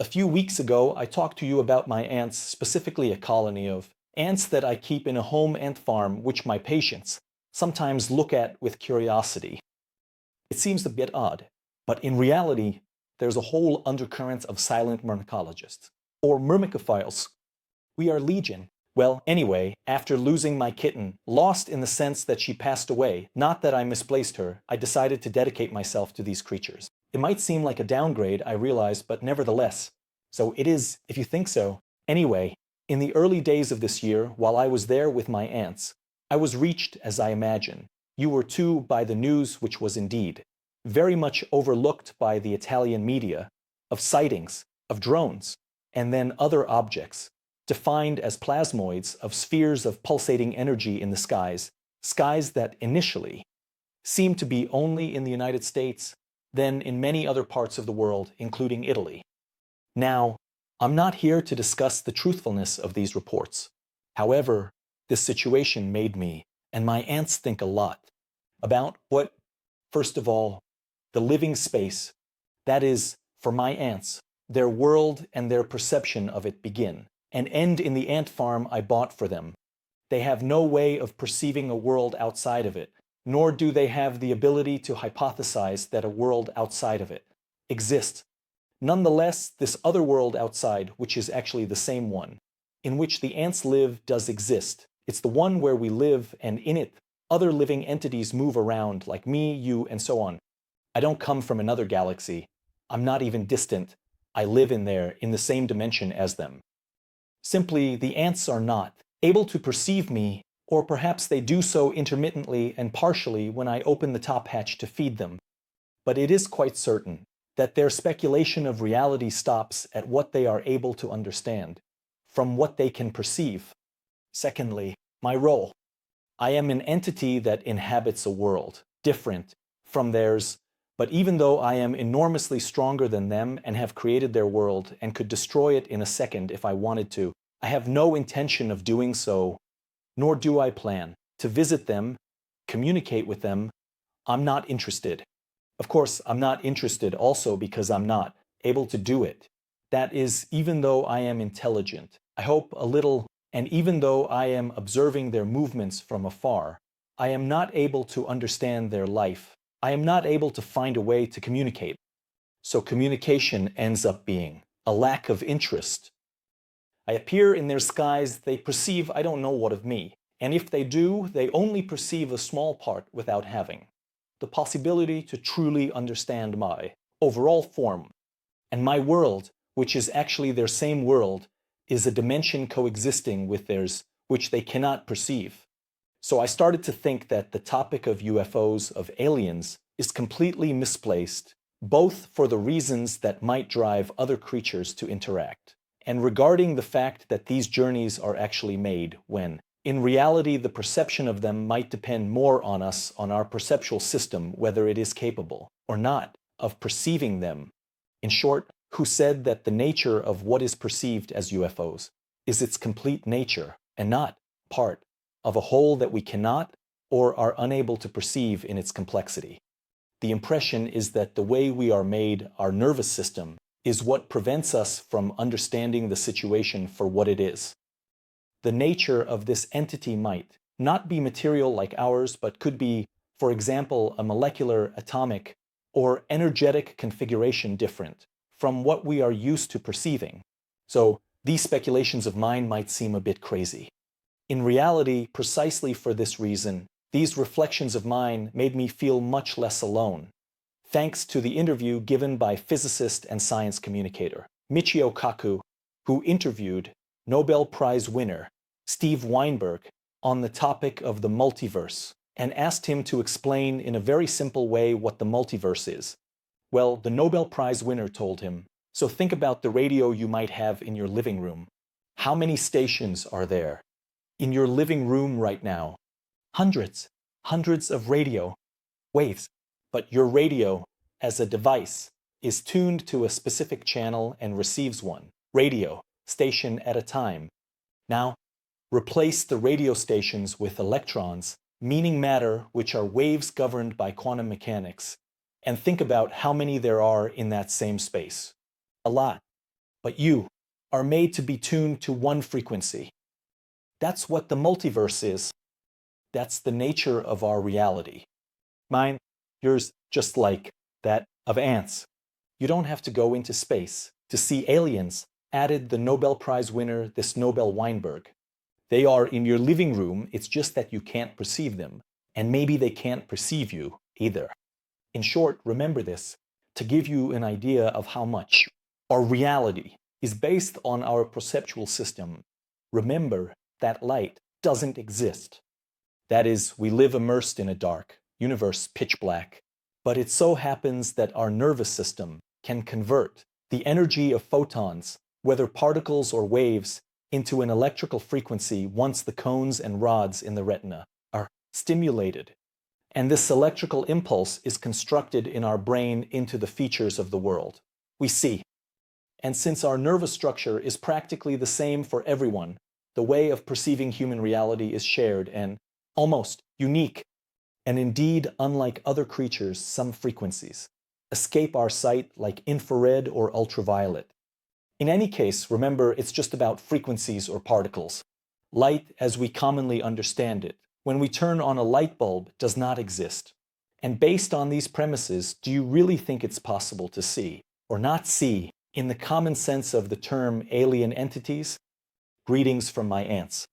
A few weeks ago, I talked to you about my ants, specifically a colony of ants that I keep in a home ant farm, which my patients sometimes look at with curiosity. It seems a bit odd, but in reality, there's a whole undercurrent of silent myrmecologists, or myrmecophiles. We are legion. Well, anyway, after losing my kitten, lost in the sense that she passed away, not that I misplaced her, I decided to dedicate myself to these creatures. It might seem like a downgrade, I realize, but nevertheless. So it is, if you think so. Anyway, in the early days of this year, while I was there with my ants, I was reached, as I imagine. You were too, by the news, which was indeed very much overlooked by the Italian media, of sightings, of drones, and then other objects, defined as plasmoids of spheres of pulsating energy in the skies, skies that initially seemed to be only in the United States, then in many other parts of the world, including Italy. Now, I'm not here to discuss the truthfulness of these reports. However, this situation made me and my ants think a lot about what, first of all, the living space, that is, for my ants, their world and their perception of it begin and end in the ant farm I bought for them. They have no way of perceiving a world outside of it, nor do they have the ability to hypothesize that a world outside of it exists. Nonetheless, this other world outside, which is actually the same one, in which the ants live, does exist. It's the one where we live, and in it, other living entities move around, like me, you, and so on. I don't come from another galaxy. I'm not even distant. I live in there, in the same dimension as them. Simply, the ants are not able to perceive me, or perhaps they do so intermittently and partially when I open the top hatch to feed them. But it is quite certain that their speculation of reality stops at what they are able to understand, from what they can perceive. Secondly, my role. I am an entity that inhabits a world, different from theirs, but even though I am enormously stronger than them and have created their world and could destroy it in a second if I wanted to, I have no intention of doing so, nor do I plan to visit them, communicate with them. I'm not interested. Of course, I'm not interested also because I'm not able to do it. That is, even though I am intelligent, I hope a little, and even though I am observing their movements from afar, I am not able to understand their life. I am not able to find a way to communicate. So communication ends up being a lack of interest. I appear in their skies, they perceive I don't know what of me. And if they do, they only perceive a small part without having the possibility to truly understand my overall form. And my world, which is actually their same world, is a dimension coexisting with theirs, which they cannot perceive. So I started to think that the topic of UFOs, of aliens, is completely misplaced, both for the reasons that might drive other creatures to interact, and regarding the fact that these journeys are actually made when, in reality, the perception of them might depend more on us, on our perceptual system, whether it is capable or not of perceiving them. In short, who said that the nature of what is perceived as UFOs is its complete nature and not part of a whole that we cannot or are unable to perceive in its complexity. The impression is that the way we are made, our nervous system, is what prevents us from understanding the situation for what it is. The nature of this entity might not be material like ours, but could be, for example, a molecular, atomic, or energetic configuration different from what we are used to perceiving. So these speculations of mine might seem a bit crazy. In reality, precisely for this reason, these reflections of mine made me feel much less alone, thanks to the interview given by physicist and science communicator Michio Kaku, who interviewed Nobel Prize winner Steve Weinberg on the topic of the multiverse and asked him to explain in a very simple way what the multiverse is. Well, the Nobel Prize winner told him, so think about the radio you might have in your living room. How many stations are there in your living room right now? Hundreds of radio waves. But your radio, as a device, is tuned to a specific channel and receives one radio station at a time. Now, replace the radio stations with electrons, meaning matter, which are waves governed by quantum mechanics, and think about how many there are in that same space. A lot. but you are made to be tuned to one frequency. That's what the multiverse is. That's the nature of our reality. Mine, yours, just like that of ants. You don't have to go into space to see aliens, added the Nobel Prize winner, this Nobel Weinberg. They are in your living room, it's just that you can't perceive them, and maybe they can't perceive you either. In short, remember this, to give you an idea of how much our reality is based on our perceptual system. Remember that light doesn't exist. That is, we live immersed in a dark universe, pitch black. But it so happens that our nervous system can convert the energy of photons, whether particles or waves, into an electrical frequency once the cones and rods in the retina are stimulated. And this electrical impulse is constructed in our brain into the features of the world we see. And since our nervous structure is practically the same for everyone, the way of perceiving human reality is shared and almost unique. And indeed, unlike other creatures, some frequencies escape our sight like infrared or ultraviolet. In any case, remember, it's just about frequencies or particles. Light, as we commonly understand it, when we turn on a light bulb, does not exist. And based on these premises, do you really think it's possible to see, or not see, in the common sense of the term alien entities? Greetings from my ants.